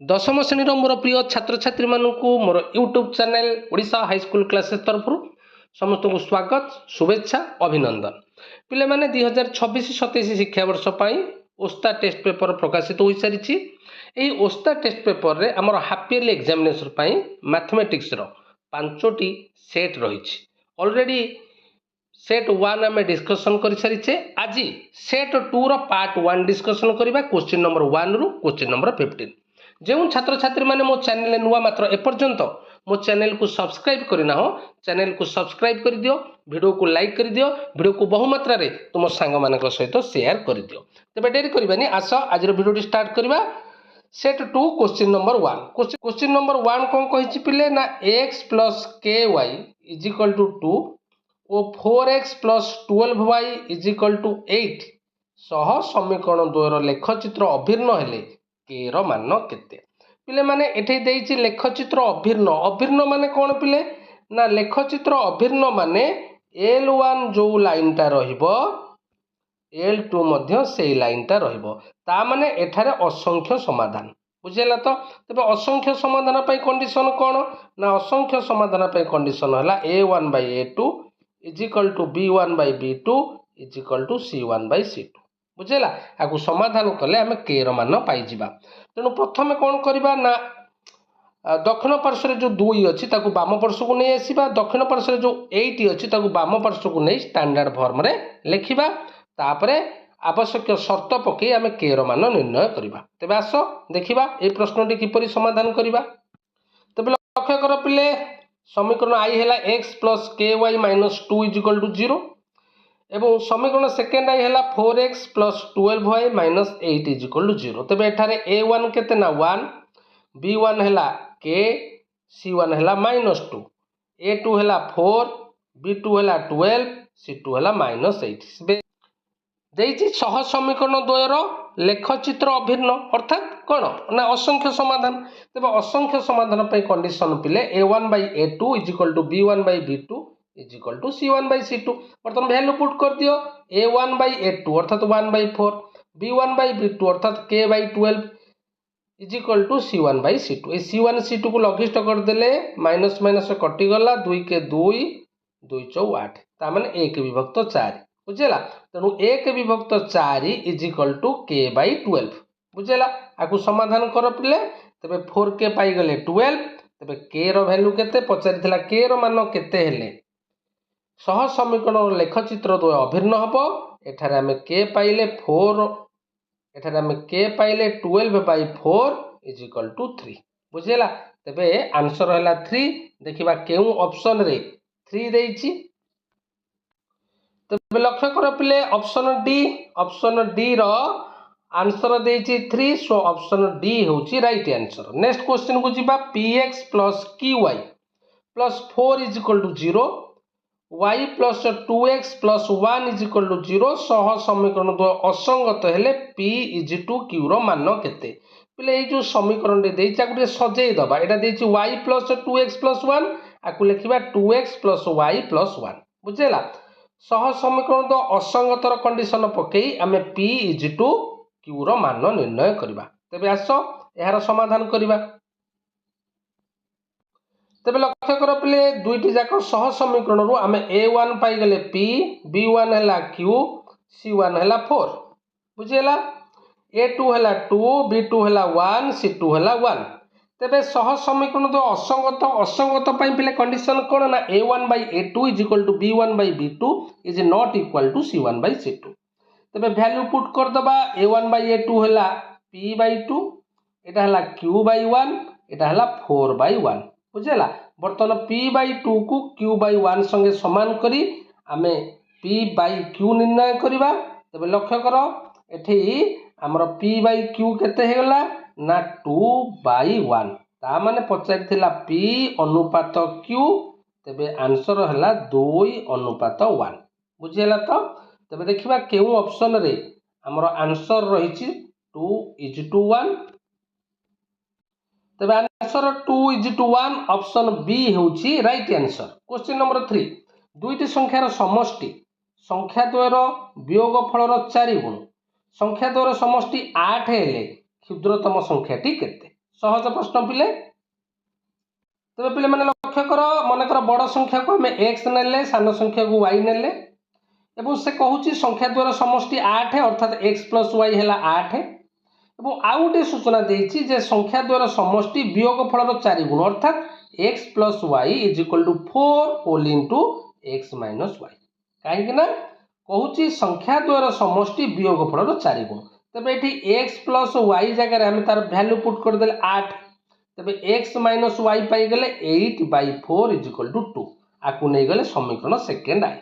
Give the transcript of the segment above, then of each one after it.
दशम श्रेणी मोर प्रिय छात्र छात्री मानक मोर YouTube channel Odisha high school classes तरफ समस्त को स्वागत शुभेच्छा अभिनंदन। पिले माने 2026-27 शिक्षावर्ष ओस्ता टेस्ट पेपर प्रकाशित हो सारी। यही ओस्ता टेस्ट पेपर रे आमर हाफ इयरली एग्जामिनेशन मैथमेटिक्स रो 5टी सेट रही। ऑलरेडी सेट 1 आम डिस्कसन कर सारी। आज सेट 2 रो पार्ट 1 डिस्कसन करबा। क्वेश्चन नंबर 1 रु क्वेश्चन नंबर 15। जो छात्र छात्री मैंने मो चैनल नुआ मात्र एपर्यंत मो चैनल को सब्सक्राइब करना हो चैनल को सब्सक्राइब कर दियो, वीडियो को लाइक कर दियो, वीडियो को बहुमात्रा रे तुम सांग मान सहित शेयर कर दियो। तेज डेरी करबानी, आस आज वीडियो स्टार्ट करवा। Set 2 question number 1। Question number 1 कौन कही पिले ना x प्लस के वाई इज इक्वल टू 2 और 4x plus 12y is equal to 8 सह समीकरण द्वयर लेखचित्र अभिन्न हेले के रो मान केते। पिले माने एठे देइछि लेखचित्र अभिन्न। अभिन्न माने कोन पिले ना लेखचित्र अभिन्न माने L1 जो लाइन टा रहिबो L2 मध्य सेई लाइन टा रहिबो। ता माने एठारे असंख्य समाधान बुझेला। तो तबे असंख्य समाधान पई कंडीशन कोन ना असंख्य समाधान पई कंडीशन हला A1 by A2 is equal to B1 by B2 is equal to C1 by C2 बुझेला। आगु समाधान कले आमे के रो मान पाई जिबा। तेणु प्रथमे कौन करबा ना दक्षिण पार्श्व जो 2 अच्छी ताकू बाम पार्श्व को नहीं आसीबा। दक्षिण पार्श्व जो 8 अच्छी ताकू बाम पार्श्व को नहीं स्टैंडर्ड फॉर्म रे लिखिबा। तापरे आवश्यक शर्त पकई आमे के रो मान निर्णय करबा। तबे आस देखिबा ए प्रश्नटी किपरि समाधान करबा। तबे लक्ष्य कर पिले समीकरण आई हैला x plus ky minus 2 is equal to 0 एवं समीकरण सेकेंड आई है 4x plus 12y minus 8 is equal to 0। तेज एठारे a1 केते ना 1, b1 है k, c1 है माइनस 2, a2 है 4, b2 है 12, c2 है माइनस 8 देइछि। सह समीकरण द्वयर लेखचित्र अभिन्न अर्थात कौन ना असंख्य समाधान। तेज असंख्य समाधान पे कंडीशन पिले a1 by a2 is equal to b1 by b2 is equal to C1 by C2। बर्तमान वैल्यू पुट कर दियो A1 by A2 अर्थात 1 by 4, B1 by B2 अर्थात K by 12 is equal to C1 by C2। ए C1 C2 को लघिष्ठ कर देले minus minus कटि गला 2 के 2 2 चौ 8 ता माने 1 विभक्त 4 बुझेला। तेणु 1 विभक्त 4 is equal to K by 12 बुझेला। आकु समाधान कर पिले तबे 4K पाई गले 12। तबे K रो वैल्यू केते पचारि थिला K रो मान केते हेले सह समीकरण लेखचित्र द्वय अभिन्न हम। एठारे आमे के पाइले 4, एठारे आमे के पाइले 12 by 4 इज इक्वल टू 3 बुझेला। तबे आंसर हैला 3। देखिबा केउ ऑप्शन रे 3 देइछि। तबे लक्ष्य कर पिले ऑप्शन डी रो आंसर देइछि 3। सो ऑप्शन डी होछि राइट आंसर। नेक्स्ट क्वेश्चन को जिबा px plus qy plus 4 is equal to 0 y plus 2x plus 1 is equal to 0 सह समीकरण द्वय असंगत हेले p इज टू q रो मान केते। पिले ए जो समीकरण रे देइछि आकु टे सजेई दबा। एटा देइछि y plus 2x plus 1 आकु लिखिबा 2x plus y plus 1 बुझेला। सह समीकरण द्वय असंगत रो कंडीशन पकेई आमे p इज टू q रो मान निर्णय करबा। तबे आसो एहार समाधान करबा। तबे लक्ष्य कर पिले दुईटी जाक सह समीकरण रु आमे a1 पाई गले p, b1 है q, c1 है 4 बुझेला। a2 है 2, b2 है 1, c2 है 1। तबे सह समीकरण दो असंगत पाई पिले कंडीशन कोन ना a1 by a2 is equal to b1 by b2 is not equal to c1 by c2। तबे वैल्यू पुट कर दबा a1 by a2 है p by 2, एटा है q by 1, एटा है 4 by 1 बुझेला। बर्तमान p by 2 को q by 1 संगे समान करी आमे p by q निर्णय करिबा। तबे लक्ष्य करो एठी हमर p by q केते हे गला ना 2 by 1 ता माने पचारि थिला p अनुपात q। तबे आंसर हला 2 अनुपात 1 बुझेला। तो तबे देखिबा केउ ऑप्शन रे हमर आंसर रहिछि 2 is to 1। तबे answer 2 is to 1 option B होछि राइट आंसर। क्वेश्चन नंबर 3 दुईटी संख्यार समष्टि संख्या द्वयर वियोगफलर 4 गुण संख्या द्वयर समष्टि 8 हेले क्षुद्रतम संख्याटी केते। सहज प्रश्न पिले। तेज पे मैंने लक्ष्य कर मनकर बड़ संख्या को आम एक्स ने सान संख्या को वाई ने से कहूँ संख्या द्वारा समष्टि 8 अर्थात एक्स प्लस वाई है 8 आउ गोटे सूचना देती जे संख्या द्वारा समष्टि वियोग फल 4 गुण अर्थात x plus y is equal to 4 whole into x minus y कहीं कहूँ संख्या द्वारा समष्टि वियोग फल 4 गुण तेज ये एक्स प्लस वाई जगह आम तार भैल्यू पुट करदे 8 तेज एक्स माइनस वाई पाईगले 8/4 इज इक्वल टू 2 आपको नहीं गले समीकरण सेकेंड आई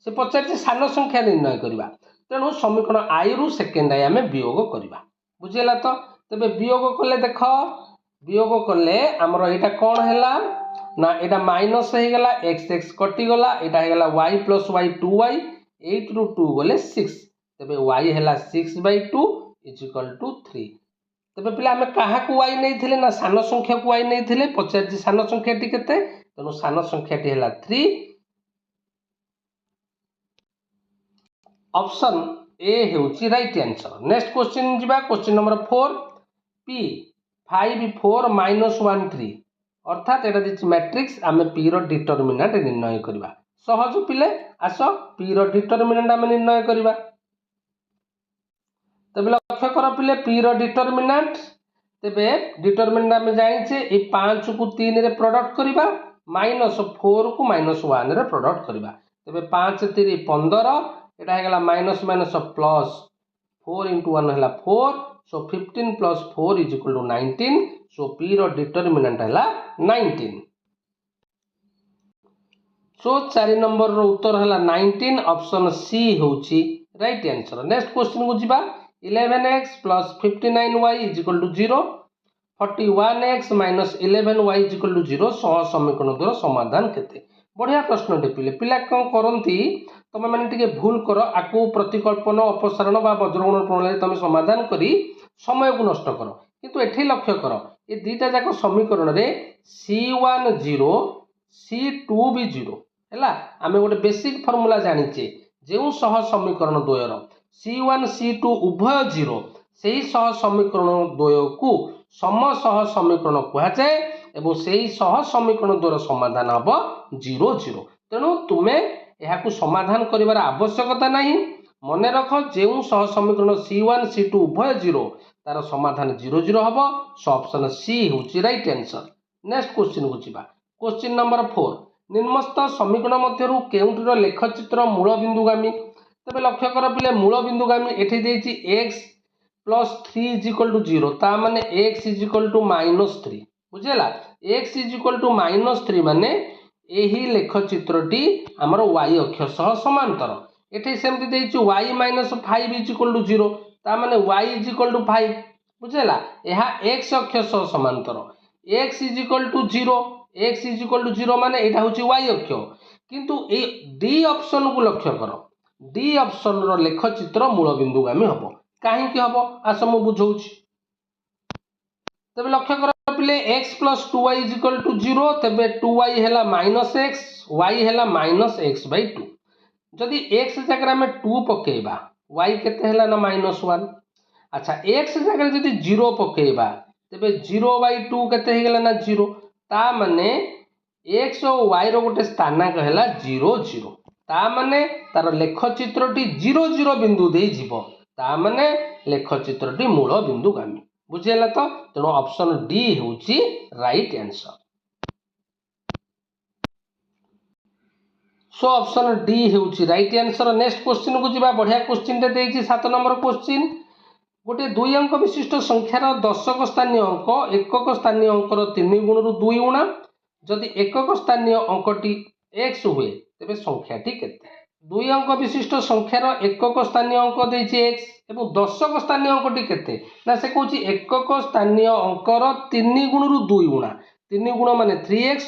से पचार सान संख्या निर्णय करवा तेणु समीकरण आई रु सेकेंड आई आम वियोग करवा बुझेगा तो तेज वियोग कले देख वियोग कले आमर यहाँ कौन है ना यहाँ माइनस हो गला एक्स एक्स कटिगला यहाँ है वाई प्लस वाई 2y 8 रु 2 गले 6 तेज वाई है 6/2 इज इक्वल टू 3 तेज पे आम क्या वाई नहीं ना सान संख्या को वाई नहीं पचार सान संख्याटी केते तेणु सान संख्याटी है 3 ऑप्शन ए होची राइट आंसर। नेक्स्ट क्वेश्चन जीवा क्वेश्चन नंबर 4 पी 5 4 -1 3 अर्थात एटा दिस मैट्रिक्स आम पी रो डिटरमिनेंट निर्णय करवा सहज पिले आस पी रो डिटरमिनेंट आम निर्णय करवा तेज लक्ष्य कर पिले पी रो डिटरमिनेंट तेबे डिटरमिनेंट आम जानिचे ए 5 को 3 रे प्रोडक्ट करवा -4 को -1 रे प्रोडक्ट करवा तेबे 5 3 15 एटा है माइनस माइनस प्लस 4 इंटू 1 है 4 so 15 plus 4 is equal to 19 so P रो डिटरमिनेंट है 19 सो 4 नंबर रो उत्तर है 19 ऑप्शन सी होची राइट आंसर। नेक्स्ट क्वेश्चन को जीवा 11x plus 59y is equal to 0 41x minus 11y is equal to 0 सह समीकरण द्वारा समाधान केते बढ़िया प्रश्न टे पिले पिला कौन करती तुम मैंने भूल कर आपको प्रतिकल्पन अपसारण वज्रगुण प्रणाली तुम समाधान करी समय को नष्ट कर किंतु एठी लक्ष्य कर ये दीटा जाक समीकरण रे C1 0 C2 भी 0 है आम गोटे बेसिक फर्मूला जानीचे जो सह समीकरण द्वयर C1 C2 उभय 0 से ही सह समीकरण द्वय को समसह समीकरण कहुए एवं से ही सह समीकरण द्वारा समाधान हम 0 0 तेणु तुम्हें यहाँ समाधान कर आवश्यकता नहीं मन रख जो सह समीकरण C1 C2 उभय 0 तार समाधान 0 0 हम सो ऑप्शन सी हूँ राइट आंसर। नेक्स्ट क्वेश्चन को जीवा क्वेश्चन नंबर 4 निम्नस्थ समीकरण मध्य केउंटीर लेखचित्र मूल बिंदुगामी तेज लक्ष्य कर पिले मूल बिंदुगामी एठी देछि x plus 3 is equal to 0 ता माने x इज इक्वल टू -3 बुझेला x इज इक्वल टू -3 माने यही लेखचित्रटी आमर y अक्ष सह समांतर एठी सेमति देछि y - 5 इज इक्वल टू 0 ता माने y इज इक्वल टू 5 बुझेला यह x अक्ष सह समांतर x is equal to 0 x is equal to 0 माने एटा होछि y अक्ष किंतु ए डी ऑप्शन को लक्ष्य कर डी ऑप्शन रो लेखचित्र मूल बिंदुगामी हबो काहे कि हबो आस मु बुझौछि तबे लक्ष्य कर पिले x plus 2y is equal to 0 तबे 2y है -x y है -x/2 जदि x जगह में 2 पकेबा y केते है ना -1 अच्छा x जगह जदि 0 पकेबा तबे 0/2 केते हे गेला ना 0 ता माने x और y रो गोटे स्थानांक है 0 0 ता माने तार लेखचित्रटी 0 0 बिंदु दे जीवो ता माने लेखचित्रटी मूल बिंदुगामी बुझेला तो तेणु ऑप्शन डी होची राइट आंसर। सो ऑप्शन डी होची राइट आंसर। नेक्स्ट क्वेश्चन को जीवा बढ़िया क्वेश्चन टे देछि 7 नंबर क्वेश्चन गोटे 2 अंक विशिष्ट संख्यार दशक स्थानीय अंक एकक स्थानीय अंकर 3 गुण रु 2 गुणा जदि एकक स्थानीय अंकटी x हुए तेबे संख्याटी केते 2 अंक विशिष्ट संख्यार एकक स्थानीय अंक देछि x एवं दशक स्थानीय अंकटी केते ना से कहूँ एकक स्थानीय अंकर 3 गुण रु 2 गुणा 3 गुण माने 3x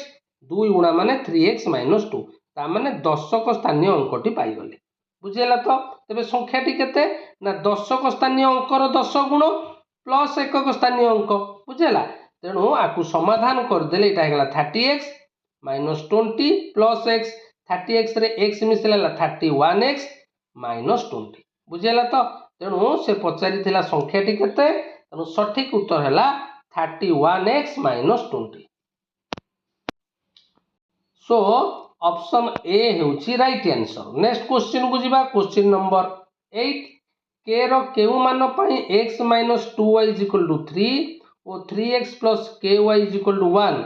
2 गुणा माने 3x - 2 ता माने दशक स्थानीय अंकटी पाइगले बुझेला तो तेबे संख्याटी केते ना दशक स्थानीय अंकर 10 गुण प्लस एकक स्थानीय अंक बुझेला तेणु आकु समाधान करदेले एटा हेगला 30x - 20 प्लस x 30x रे x मिसला 31x - 20 बुझेला तो तेणु से पचारि संख्याटी केते तेणु सठिक उत्तर है 31x minus 20. So option A होची राइट आंसर। नेक्स्ट क्वेश्चन को जीवा क्वेश्चन नंबर 8 के रो केउ मान पई x minus 2y is equal to 3 और 3x plus ky is equal to 1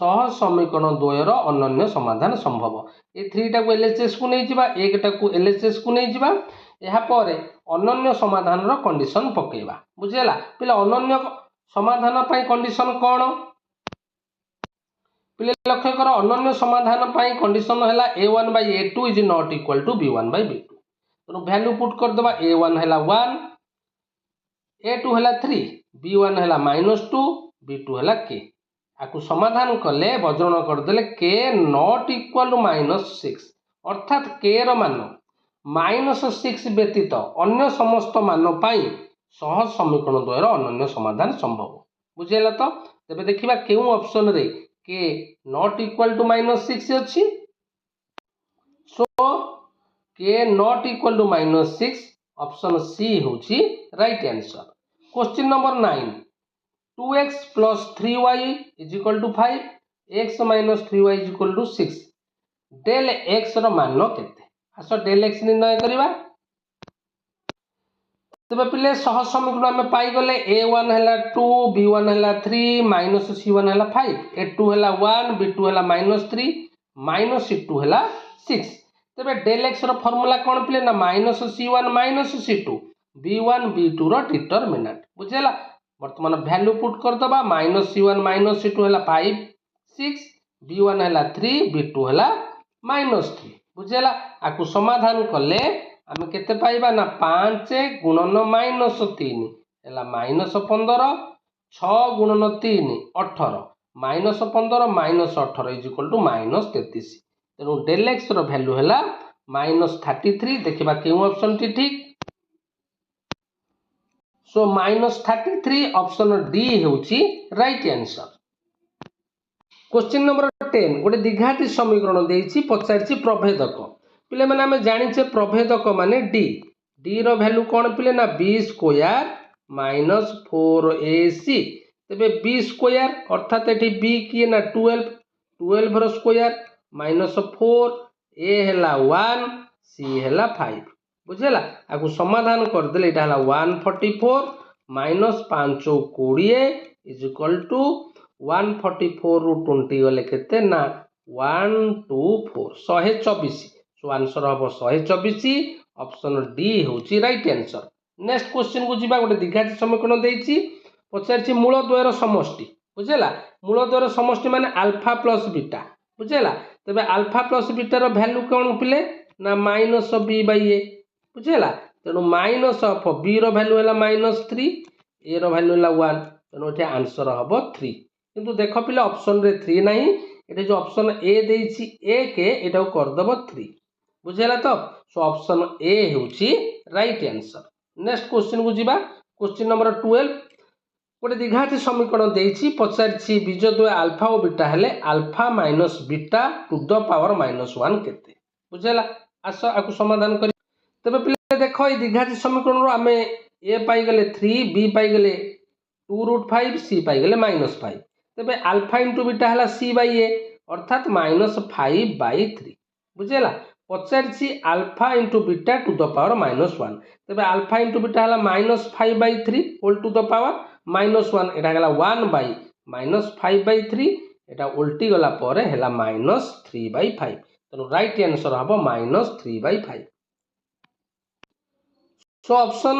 सह समीकरण द्वयर अनन्य समाधान संभव। ए 3 टा को एलएचएस को नै जिबा 1 टा को एलएचएस को नै जिबा एहा परे अनन्य समाधान रो कंडीशन पकेबा बुझेला पिला। अनन्य समाधान पई कंडीशन कोन पिले लक्ष्य कर अनन्य समाधान पई कंडीशन हैला a1 by a2 is not equal to b1 by b2 तो वैल्यू पुट कर दबा a1 हैला 1 a2 हैला 3 b1 हैला -2 b2 हैला k आकु समाधान कले वज्रण कर देले k not equal to -6 अर्थात k रो मान -6 व्यतीत अन्य समस्त मान पई सहज समीकरण द्वयर अनन्य समाधान संभव बुझेला। तो तबे देखिबा केउ ऑप्शन रे k not equal to -6 अछि। So k not equal to -6 option C होची right answer. Question number 9 2x plus 3y is equal to 5 x minus 3y is equal to 6 del x रो मान केते आसो del x निर्णय करिबा। तबे पिले सह समीकरण में पाई गले a1 हैला 2 b1 हैला 3 minus c1 हैला 5 a2 हैला 1 b2 हैला -3 minus c2 हैला 6 तबे del x रो फार्मूला कोन पिले ना -c1 -c2 b1 b2 रो डिटरमिनेंट बुझेला। वर्तमान वैल्यू पुट कर दबा -c1 -c2 हैला 5 6 b1 हैला 3 b2 हैला -3 बुझेला। आकु समाधान कले आमे केते पाइबा ना 5 गुणन -3 हैला -15 6 गुणन 3 18 -15 -18 इज इक्वल टू -33 तेनु del x रो वैल्यू हैला -33 देखिबा केउ ऑप्शन टी ठीक। सो -33 ऑप्शन डी होची राइट आंसर। क्वेश्चन नंबर 10 गोटे द्विघाती समीकरण देइछि पचारछि प्रभेदक पिले माने हम जानिछे प्रभेदक माने डी डी रो वैल्यू कोन पिले ना b स्क्वायर माइनस 4ac तबे b स्क्वायर अर्थात एठी b की ना 12 रो स्क्वायर माइनस 4 a हैला 1 c हैला 5 बुझेला। आकु समाधान कर देले इटा हला 144 माइनस 5 20 इज इक्वल टू 144 रु 20 गले केते ना 124 124 सो आंसर हबो 124 ऑप्शन डी होची राइट आंसर। नेक्स्ट क्वेश्चन को जिबा गोटे द्विघाती समीकरण देइछि पचारछि मूल द्वयर समष्टि बुझेला। मूल द्वयर समष्टि माने अल्फा प्लस बीटा बुझेला। तबे अल्फा प्लस बीटा रो वैल्यू कोन पिले ना -b by a बुझेला तेणु माइनस ऑफ बी रो वैल्यू हैला -3 ए रो वैल्यू हैला 1 तेणु एठी आंसर हबो 3 किंतु देख पिले ऑप्शन रे 3 नाही एठी जो ऑप्शन ए देइछि ए के एटा को कर दबो 3 बुझेला। तो सो ऑप्शन ए होची राइट आंसर। नेक्स्ट क्वेश्चन को जिबा क्वेश्चन नंबर 12 गोटे द्विघाती समीकरण देइछि पचारछि बीजद्वय अल्फा और बीटा हेले alpha minus beta to the power -1 केते बुझेला। आसो आकु समाधान करी तबे पिले देखो ए द्विघाती समीकरण रो आमे ए पाई गले 3 बी पाई गले 2√5 सी पाई गले -5 तबे अल्फा इनटू बीटा हला सी बाय ए अर्थात -5/3 बुझेला। पचारछि alpha into beta to the power -1 तबे अल्फा इनटू बीटा हला -5/3 होल टू द पावर -1 एटा गला 1/-5/3 एटा उल्टी गला परे हला -3/5 तनो राइट आंसर हबो -3/5। सो ऑप्शन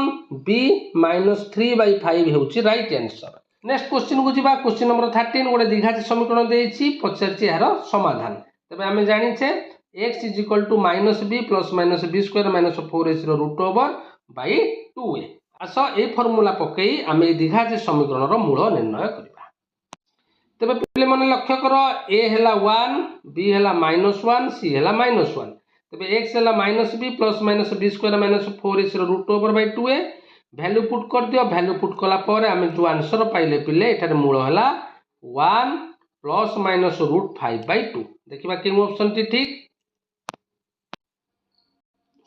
बी -3/5 होची राइट आंसर। नेक्स्ट क्वेश्चन को जिबा क्वेश्चन नंबर 13 गोटे द्विघाती समीकरण देइछि पचारछि यार समाधान तबे हमें जानि छे x is equal to -b plus -b square -4ac रो रूट ओवर बाय 2a आसो ए फार्मूला पकई आमे ए द्विघाती समीकरण रो मूल निर्णय करबा। तबे पिले मन लक्ष्य करो a हैला 1 b हैला -1 c हैला -1 तबे x हैला -b plus -b square -4ac रो root over by 2a value put कर दियो। वैल्यू पुट कला परे आमे जो आंसर पाइले पिले एठार मूल हैला 1 प्लस माइनस √5/2 देखिबा के ऑप्शन टी ठीक।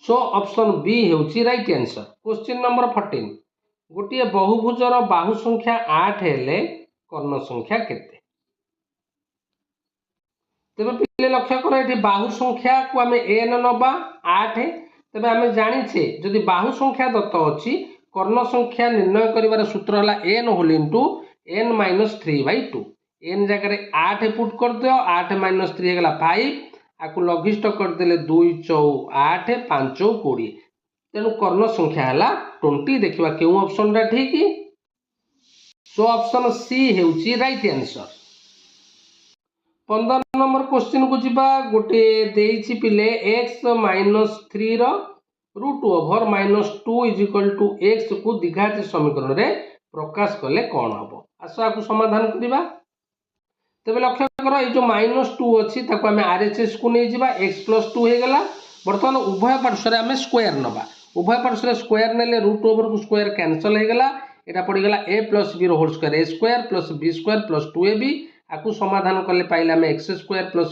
सो ऑप्शन बी होची राइट आंसर। क्वेश्चन नंबर 14 गोटे बहुभुजर बाहु संख्या 8 हेले कर्ण संख्या केते तेबे पिले लक्ष्य कर ये बाहु संख्या को आम एन नबा 8 तेबे आम जानिछे जदि बाहु संख्या दत्त अच्छी कर्ण संख्या निर्णय करिवार सूत्र हला n whole into n minus 3/2 n जगह 8 पुट कर दियो 8 माइनस 3 होगा 5 आपको लघिष्ठ करदे 2 चौ 8 5 चौ 20 तेणु कर्ण संख्या है 20 देखा क्यों ऑप्शन टा ठीक सो ऑप्शन सी हेउची राइट आंसर 15 नंबर क्वेश्चन को जीवा गोटे देइछि पिले x minus 3 root over minus 2 is equal to x को द्विघात समीकरण रे प्रकाश कले कौन हम आस आपको समाधान करवा तेज लक्ष्य कर ये जो -2 अच्छी आम RHS को नहीं जावा x + 2 होगा बर्तमान उभय पार्श्व आम स्क्वायर नवा उभय पार्श्व स्क्वायर ने रूट ओवर को स्क्वायर कैंसल होगा यहाँ पड़गला a + b whole square a square + b square + 2ab आपको समाधान कले पाइले आम x स्क्वायर +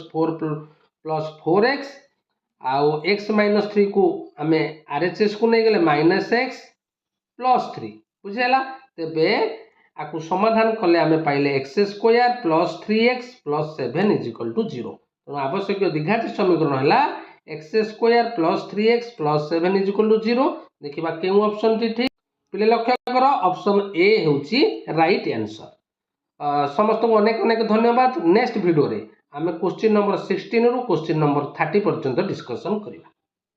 4x आउ x माइनस 3 को आम RHS को नहीं गले -x + 3 बुझेगा तेबे आपको समाधान कले आम पाइले x square + 3x + 7 is equal to 0 तेणु आवश्यक द्विघात समीकरण है x square + 3x + 7 is equal to 0 देखा क्यों ऑप्शन टी ठीक पिले लक्ष्य कर ऑप्शन ए होची राइट आंसर समस्त को अनेक अनेक धन्यवाद नेक्स्ट वीडियो रे आम क्वेश्चन नंबर 16 रु क्वेश्चन नंबर 30 पर्यंत डिस्कशन करिवा।